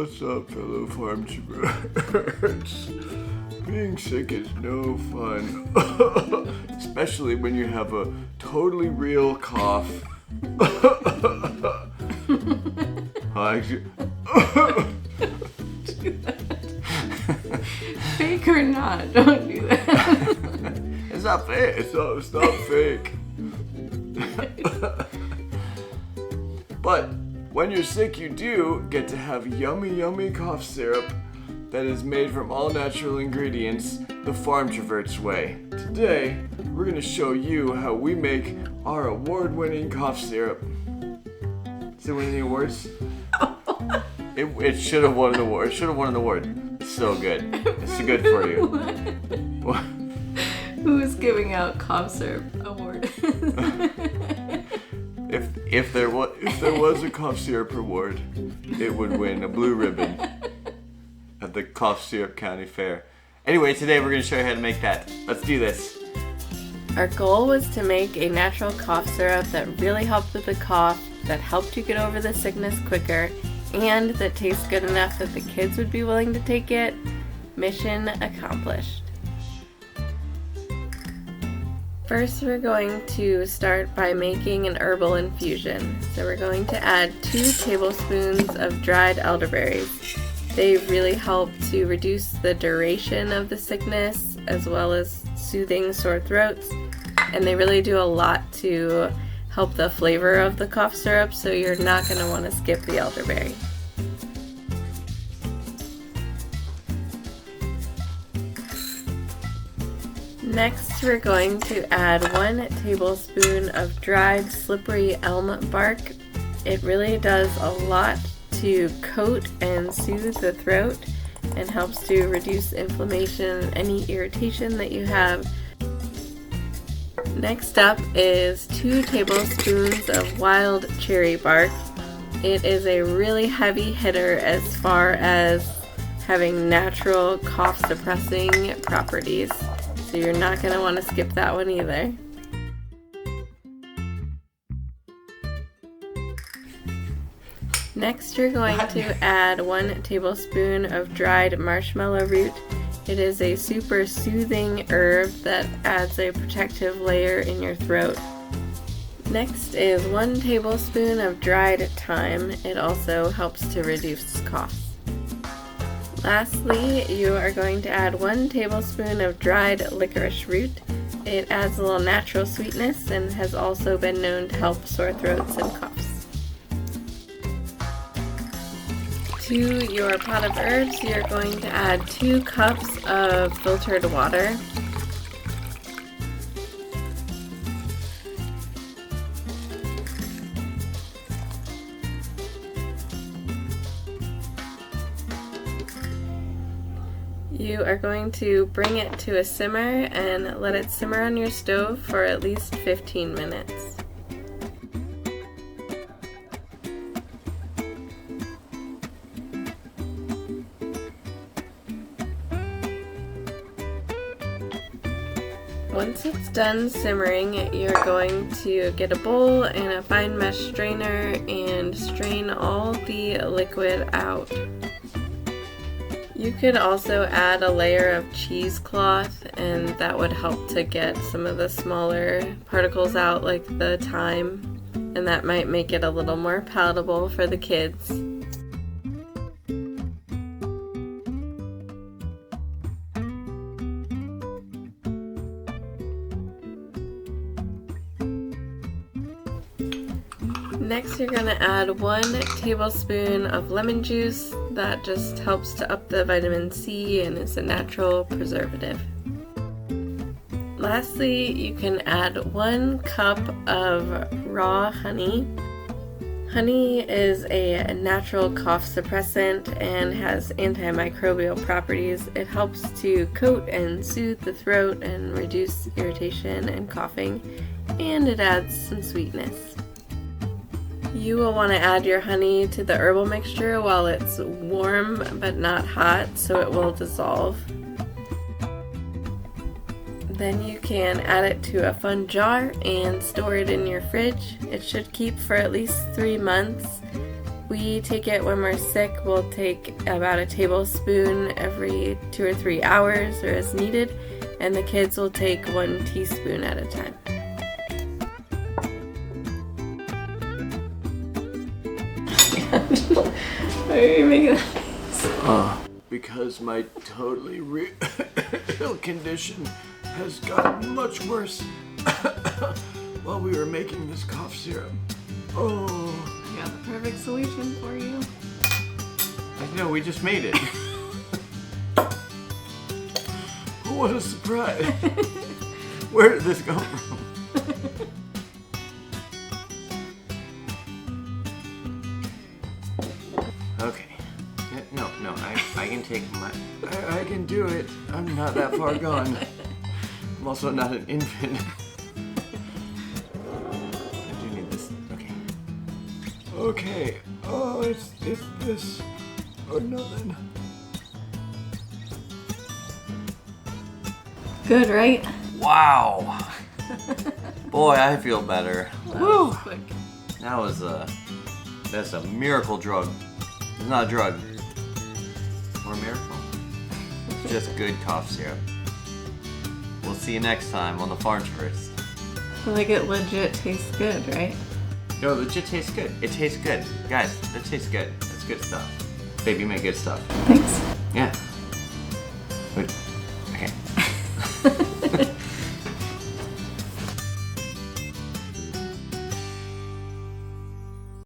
What's up, fellow farmers? Being sick is no fun. Especially when you have a totally real cough. Fake or not, don't do that. It's not fake. It's not fake. But when you're sick, you do get to have yummy cough syrup that is made from all natural ingredients the Farm Traverse way. Today, we're going to show you how we make our award-winning cough syrup. Did it win any awards? It should have won an award. It should have won an award. It's so good. It's so good for you. What? Who's giving out cough syrup award? If there was a cough syrup award, it would win a blue ribbon at the Cough Syrup County Fair. Anyway, today we're going to show you how to make that. Let's do this. Our goal was to make a natural cough syrup that really helped with the cough, that helped you get over the sickness quicker, and that tastes good enough that the kids would be willing to take it. Mission accomplished. First, we're going to start by making an herbal infusion. So we're going to add 2 tablespoons of dried elderberries. They really help to reduce the duration of the sickness as well as soothing sore throats. And they really do a lot to help the flavor of the cough syrup, so you're not going to want to skip the elderberry. Next, we're going to add 1 tablespoon of dried slippery elm bark. It really does a lot to coat and soothe the throat and helps to reduce inflammation and any irritation that you have. Next up is 2 tablespoons of wild cherry bark. It is a really heavy hitter as far as having natural cough suppressing properties. So you're not going to want to skip that one either. Next, you're going to add 1 tablespoon of dried marshmallow root. It is a super soothing herb that adds a protective layer in your throat. Next is 1 tablespoon of dried thyme. It also helps to reduce coughs. Lastly, you are going to add 1 tablespoon of dried licorice root. It adds a little natural sweetness and has also been known to help sore throats and coughs. To your pot of herbs, you're going to add 2 cups of filtered water. You are going to bring it to a simmer and let it simmer on your stove for at least 15 minutes. Once it's done simmering, you're going to get a bowl and a fine mesh strainer and strain all the liquid out. You could also add a layer of cheesecloth, and that would help to get some of the smaller particles out, like the thyme, and that might make it a little more palatable for the kids. Next, you're going to add 1 tablespoon of lemon juice. That just helps to up the vitamin C and is a natural preservative. Lastly, you can add 1 cup of raw honey. Honey is a natural cough suppressant and has antimicrobial properties. It helps to coat and soothe the throat and reduce irritation and coughing, and it adds some sweetness. You will want to add your honey to the herbal mixture while it's warm but not hot, so it will dissolve. Then you can add it to a fun jar and store it in your fridge. It should keep for at least 3 months. We take it when we're sick. We'll take about a tablespoon every 2 or 3 hours or as needed, and the kids will take 1 teaspoon at a time. Why are you making that? Because my totally ill condition has gotten much worse while we were making this cough syrup. Oh. I got the perfect solution for you. I know, we just made it. What a surprise. Where did this come from? Okay. No, I can take my... I can do it. I'm not that far gone. I'm also not an infant. I do need this. Okay. Okay. Oh, it's this or nothing. Good, right? Wow. Boy, I feel better. Woo! Quick. That's a miracle drug. It's not a drug. Or a miracle. It's just good cough syrup. We'll see you next time on the Farmers. Like it legit tastes good, right? No, it legit tastes good. It tastes good. Guys, that tastes good. That's good stuff. Baby, you make good stuff. Thanks. Yeah. But